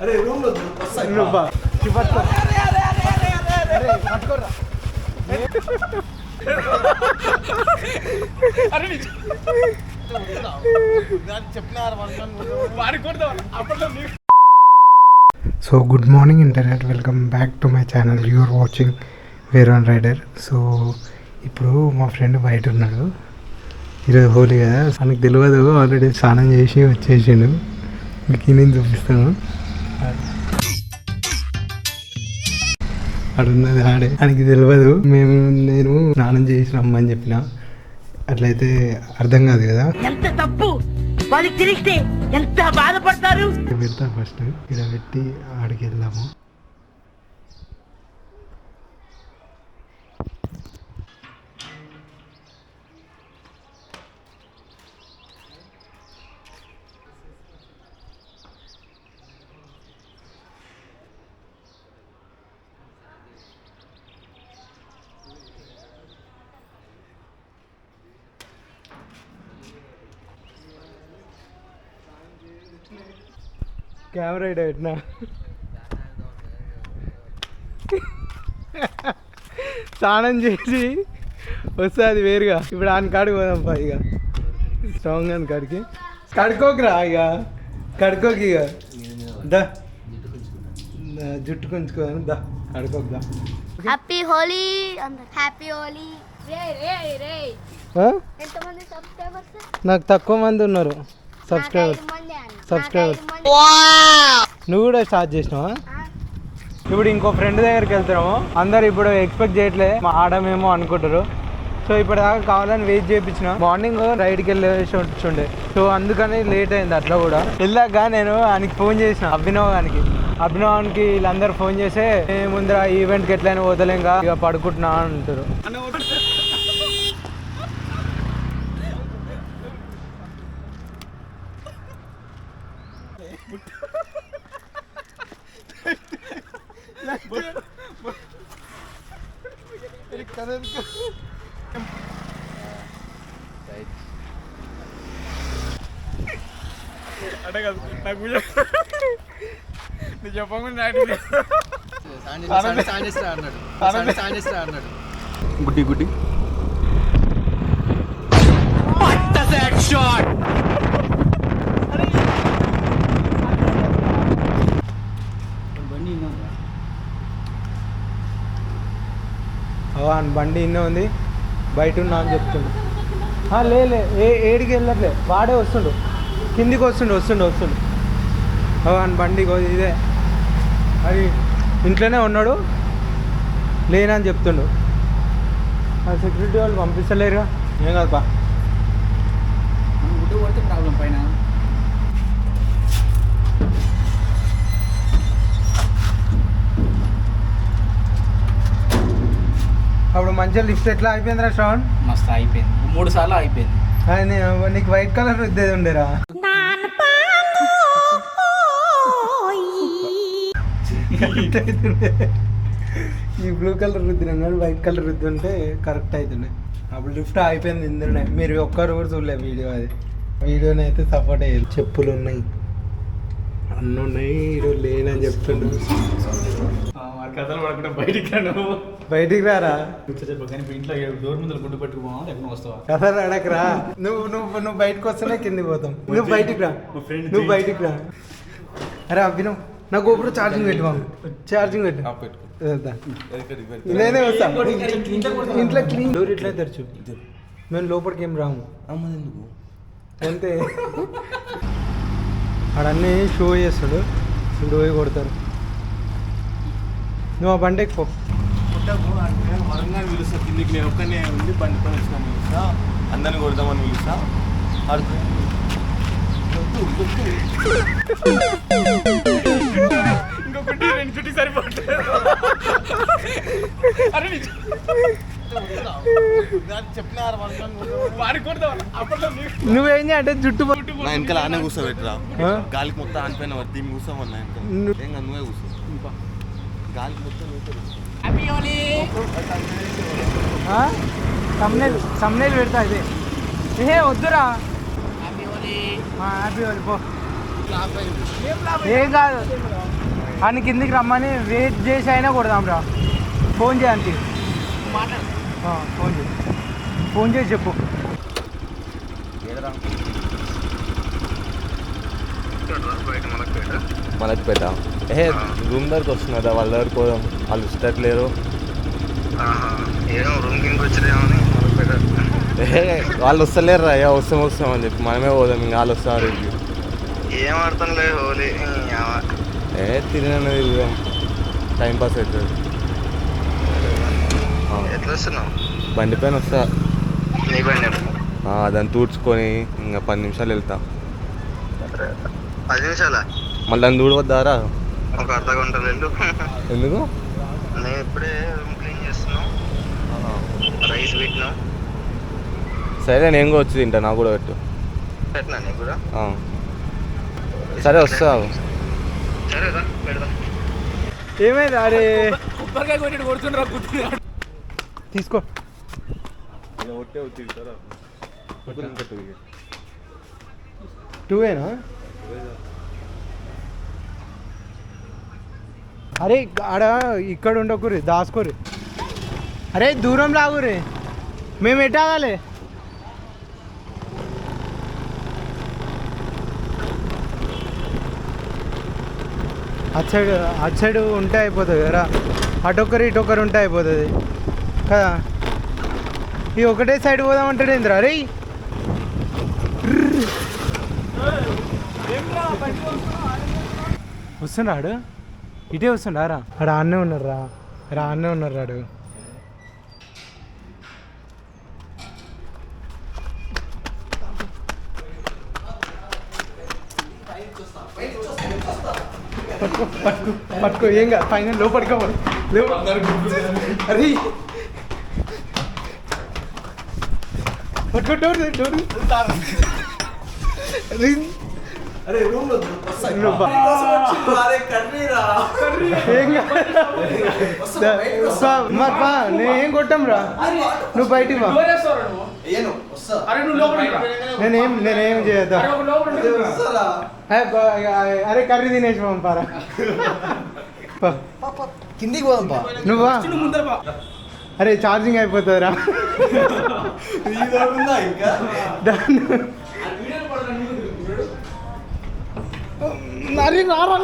అరే రూమ్ లో పట్టుకోరా. So good morning internet, welcome back to my channel. You are watching where on rider. So ఇప్పుడు మా friend బయట ఉన్నాడు. ఈరోజు హోలీ కదా, మనకు తెలియదు. ఆల్రెడీ స్నానం చేసి వచ్చేసిండు. మీకు నేను చూపిస్తాను. అడున్నది ఆడే, ఆయనకి తెలియదు. నేను స్నానం చేసి రమ్మని చెప్పిన. అట్లయితే అర్థం కాదు కదా. ఎంత తప్పు వాళ్ళకి తెలిస్తే ఎంత బాధపడతారు. పెడతా ఫస్ట్ ఇక్కడ పెట్టి ఆడికి వెళ్దాము. కెమెరా ఇడ పెట్టినా. స్నానం చేసి వస్తే అది వేరుగా. ఇప్పుడు ఆయన కాడికి పోదాంపా. ఇక స్ట్రాంగ్ అని కాడికి కడుకోకరా. ఇక కడుకోకి. ఇక దా జుట్టు కొంచుకోదాను. దా కడుకోకదా. హ్యాపీ హోలీ. హ్యాపీ హోలీ. నాకు తక్కువ మంది ఉన్నారు సబ్స్క్రైబర్స్. నువ్వు కూడా స్టార్ట్ చేసినావా? ఇప్పుడు ఇంకో ఫ్రెండ్ దగ్గరికి వెళ్తున్నాము. అందరు ఇప్పుడు ఎక్స్పెక్ట్ చేయట్లే, మా ఆడమేమో అనుకుంటారు. సో ఇప్పటిదాకా కావాలని వెయిట్ చేయించిన. మార్నింగ్ రైడ్కి వెళ్ళేసి ఉండే, సో అందుకని లేట్ అయింది. అట్లా కూడా వెళ్ళాక నేను ఆయనకి ఫోన్ చేసిన, అభినవానికి వీళ్ళందరూ ఫోన్ చేస్తే ముందర ఈవెంట్కి ఎట్లయినా పోతలేంగా, ఇక పడుకుంటున్నా అంటారు. గుడ్డి గుడ్డి బండి ఇన్నే ఉంది, బయట ఉన్నా అని చెప్తుండు. లే ఏడికి వెళ్ళట్లే, వాడే వస్తుండు, కిందికి వస్తుండు. అని బండి ఇదే అది ఇంట్లోనే ఉన్నాడు, లేనని చెప్తుండు. సెక్యూరిటీ వాళ్ళు పంపిస్తలేరుగా. ఏం కాదు బా, గుడ్డు కొడితే ప్రాబ్లం పైన. అప్పుడు మంచిగా లిఫ్ట్ ఎట్లా అయిపోయిందిరా శ్రవణ్? మస్తు అయిపోయింది, 3 సార్లు అయిపోయింది. నీకు వైట్ కలర్ రుద్దేది ఉండేరా? ఈ బ్లూ కలర్ రుద్దినాం కానీ వైట్ కలర్ రుద్దుంటే కరెక్ట్ అవుతుండే. అప్పుడు లిఫ్ట్ అయిపోయింది ఇందులోనే. మీరు ఒక్కరు కూడా చూడలే వీడియో. వీడియోని అయితే సపోర్ట్ అయ్యారు. చెప్పులు ఉన్నాయి, అన్నీ ఉన్నాయి. ఈరోజు లేనని చెప్తుండు. కథలు పడకుండా బయటికి రారా. ఇంట్లో డోర్ ముందు గుడ్డు పెట్టుకోమా, ఎక్కడ వస్తావా? కథలు అడగరా. నువ్వు బయటకు వస్తేనే కిందికి పోతాం. నువ్వు బయటికి రా. అరే అభినవ్, నా గోపురం ఛార్జింగ్ పెట్టు. నేనే వస్తా. ఇంట్లో క్లీన్ డోర్ ఇట్లా తెరచు. మేము లోపలికి ఏం రాము అంతే. ఆడన్నీ షో చేస్తాడు, డోయి కొడతారు. నువ్వు ఆ బండి ఎక్కువ వరంగా పిలుస్తా కిందికి. నేను ఒక్కనే ఉండి బండి పని వచ్చినా పిలుస్తా, అందరిని కొడతామని పిలుస్తా. ఇంకొకటి 2 చుట్టి సరిపోతుంది. నువ్వేం అంటే జుట్టు నా వెనకాల ఆనే కూర్చోబెట్టరా, గాలికి మొత్తం ఆనిపోయిన దీన్ని కూర్చోమన్నా. నువ్వే కూర్చో, గాలికి మొత్తం సమ్నేల్ పెడతా. ఇదే వద్దురా. హ్యాపీ హోలీ పో. ఏం కాదు అని కిందికి రమ్మని వెయిట్ చేసి అయినా కొడదాం రా. ఫోన్ చేయండి, ఫోన్ చేసి చెప్పు. మలక్పేట రూమ్ దగ్గరకు వస్తున్నదా? వాళ్ళ దగ్గర పోదాం, వాళ్ళు ఇష్టట్లేరు. వాళ్ళు వస్తలేరు రా. వస్తాం అని చెప్పి మనమే పోదాం. ఇంకా వాళ్ళు వస్తారు. ఏం ఆడతాం లేదు హోలీ. తిరిగినా తిరుగుదాం, టైం పాస్ అవుతుంది. ఎట్లా వస్తున్నావు? బండి పైన వస్తా. నీ బండి దాన్ని తూడ్చుకొని ఇంకా 10 నిమిషాలు వెళ్తా. 10 నిమిషాలా? మళ్ళీ దాన్ని తూడవద్దారా? ఒక అర్ధ గంటలు వెళ్ళు. ఎందుకు? నేను ఇప్పుడే రూమ్ క్లీన్ చేస్తున్నావు, రైస్ పెట్టినా. సరే నేను కూడా వచ్చి తింటా, నాకు కూడా పెట్టు. పెట్టినా నీకు కూడా? సరే వస్తా. సరేదా పెడదాం. ఏమైంది? అరే తీసుకో. టూవేనా? అరే ఆడ ఇక్కడ ఉండకూరి, దాసుకోరి. అరే దూరం లాగురి, మేము ఎట్టాగాలి? అటు సైడ్ ఉంటే అయిపోతుంది కదా, అటొక్కరు ఇటొక్కరు ఉంటే అయిపోతుంది కదా. ఈ ఒకటే సైడ్ పోదామంటాడు ఏంద్రా? అరే వస్తున్నాడు, ఇటే వస్తుండారా? ఆడ ఆన్నే ఉన్నారా? ఆన్నే ఉన్నారు రాడు. పట్టుకో ఏం కాదు, పైన లోపడుకోవాలి. అరే పట్టుకో, డోర్ నేనేం కొట్టాం రా, నువ్వు బయటికి వా. నేనేం చేయద్దా? అరే కర్రీ తినేసి పంపారా? కిందికి పోదాంపా. నువ్వా? అరే ఛార్జింగ్ అయిపోతుందిరా. అరే రారా,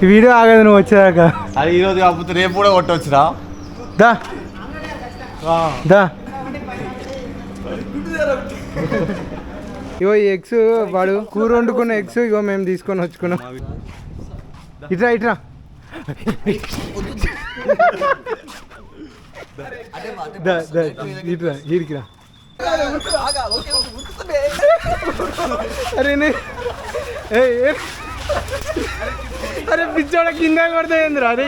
ఈ వీడియో ఆగదు నువ్వు వచ్చేదాకా. అది ఈరోజు కాకపోతే రేపు కూడా కొట్టవచ్చురా. దా దా. ఇగో ఈ ఎగ్స్ వాడు కూర వండుకున్న ఎగ్స్ ఇగో మేము తీసుకొని వచ్చుకున్నాం. ఇట్రా ఇట్రా. ఇట్రా ఈడికిరా. అరే అరే పిచ్చోడ కింద కొడతా ఏంద్రా? అరే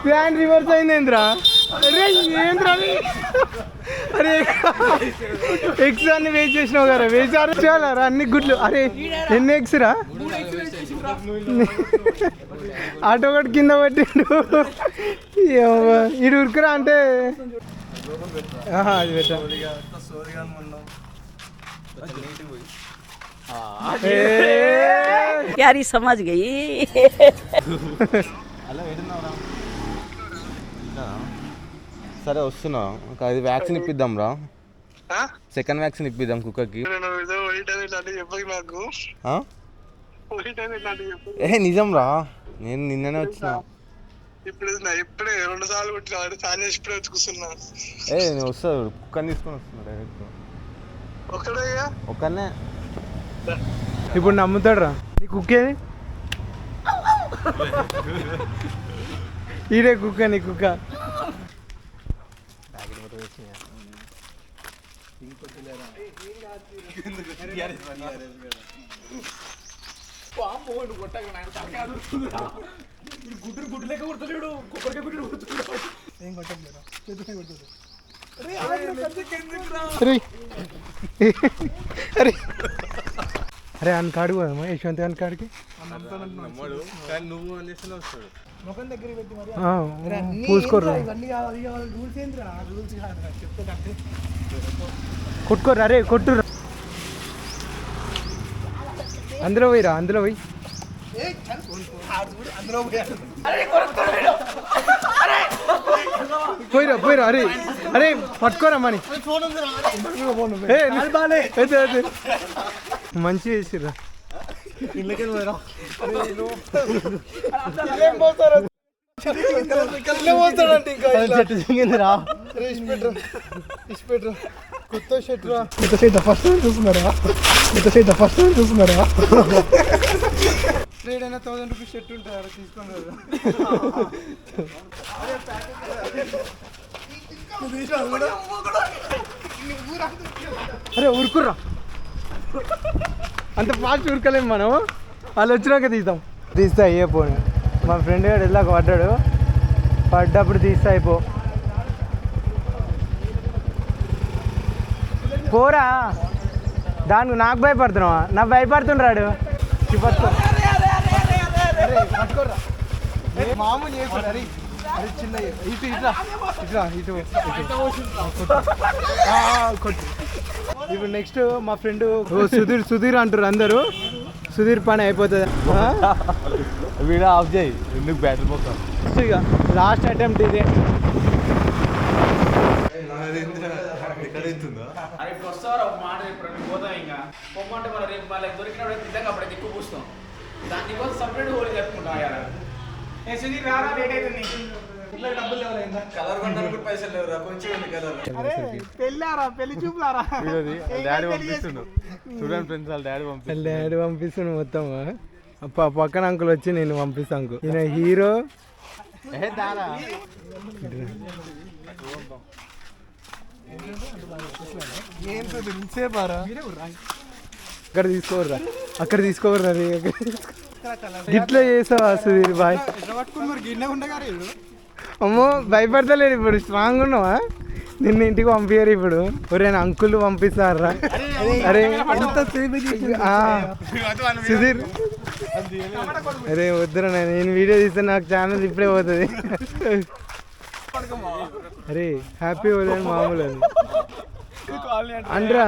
ప్లాన్ రివర్స్ అయింది ఏంద్రా? అరే ఏంద్రా? అరే ఎగ్స్ అన్ని వేస్ట్ చేసినావు కదా, వేసారు చాలరా అన్ని గుడ్లు. అరే ఎన్ని ఎగ్స్ రా? ఆటో ఒకటి కింద పట్టిండు. ఇడు ఉరుకురా అంటే అది పెట్టా. यार ये समझ गई. సరే వస్తున్నా. అది వ్యాక్సిన్ ఇప్పిద్దాం రా, సెకండ్ వ్యాక్సిన్ ఇప్పిద్దాం కుక్కకి. నిజం రా, నేను నిన్ననే వచ్చిన. ఇప్పుడే 2 సార్లు కొట్టినా, సాని ఇప్పుడే వచ్చి కూర్చున్నా. నేను వస్తా, కుక్కని తీసుకొని వస్తున్నా డైరెక్ట్. ఒక్కనే ఇప్పుడు నమ్ముతాడు రా. నీ కుక్కేది? ఈడే కుక్క, నీ కుక్క. అరే అని కాడికి పోదామా యశ్వంత్ అని కాడికి నమ్మడు కానీ నువ్వు అని చేస్తేనే వస్తాడు. పూసుకోర్రా కొట్టుకోర్రా అరే కొట్టుర్రా అందులో పోయిరా అందులో పోయి పోయిరా పోయిరా అరే అరే పట్టుకోరా మని మంచి చేసిర్రా కొత్త షర్ట్ రా కొత్త షర్ట్ ఫస్ట్ చూస్తున్నారా కొత్త షర్ట్ ఫస్ట్ చూస్తున్నారా ఏదైనా 1000 రూపీస్ షర్ట్ ఉంటారా తీసుకోండి అరే ఊరుకుర్రా అంత ఫాస్ట్ ఉరకలేము మనం వాళ్ళు వచ్చినాక తీస్తే అయ్యే పోనీ మా ఫ్రెండ్ గారు వెళ్ళాక పడ్డప్పుడు తీస్తే అయిపో పోరా దానికి నాకు భయపడుతున్నావా నాకు భయపడుతుండ్రాడు పట్టుకోరా మామూలు చేయకూడదు అరే అరే చిన్న ఇటు ఇట్లా ఇట్లా ఇటు కొట్టు ఇప్పుడు నెక్స్ట్ మా ఫ్రెండ్ సుధీర్ అంటారు అందరూ సుధీర్ పని అయిపోతుంది వీడియో ఆఫ్ చేయి ఎందుకు బ్యాటరీ పోతాం ఇక లాస్ట్ అటెంప్ట్ ఇదే పెళ్లి చూపులారా డాడీ పంపిస్తుండు స్టూడెంట్ ఫ్రెండ్స్ వాళ్ళ డాడీ పంపిస్తుండు మొత్తం పక్కన అంకుల్ వచ్చి నేను పంపిస్తాను అంకుల్ ఈయన హీరో అక్కడ తీసుకోవర్రా గిట్లా చేసావా సుధీర్ బాయ్ అమ్మో భయపడతలేడు ఇప్పుడు స్ట్రాంగ్ ఉన్నావా నిన్న ఇంటికి పంపించారు ఇప్పుడు ఒరే అంకుల్ పంపిస్తారా అరే సుధీర్ అరే వద్దురా నేను వీడియో తీస్తే నాకు ఛానల్ ఇప్పుడే పోతుంది అరే హ్యాపీ హోలీ అని మామూలు అది అండ్రా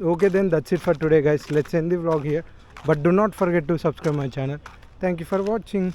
Okay, then that's it for today, guys. Let's end the vlog here, but do not forget to subscribe my channel. Thank you for watching.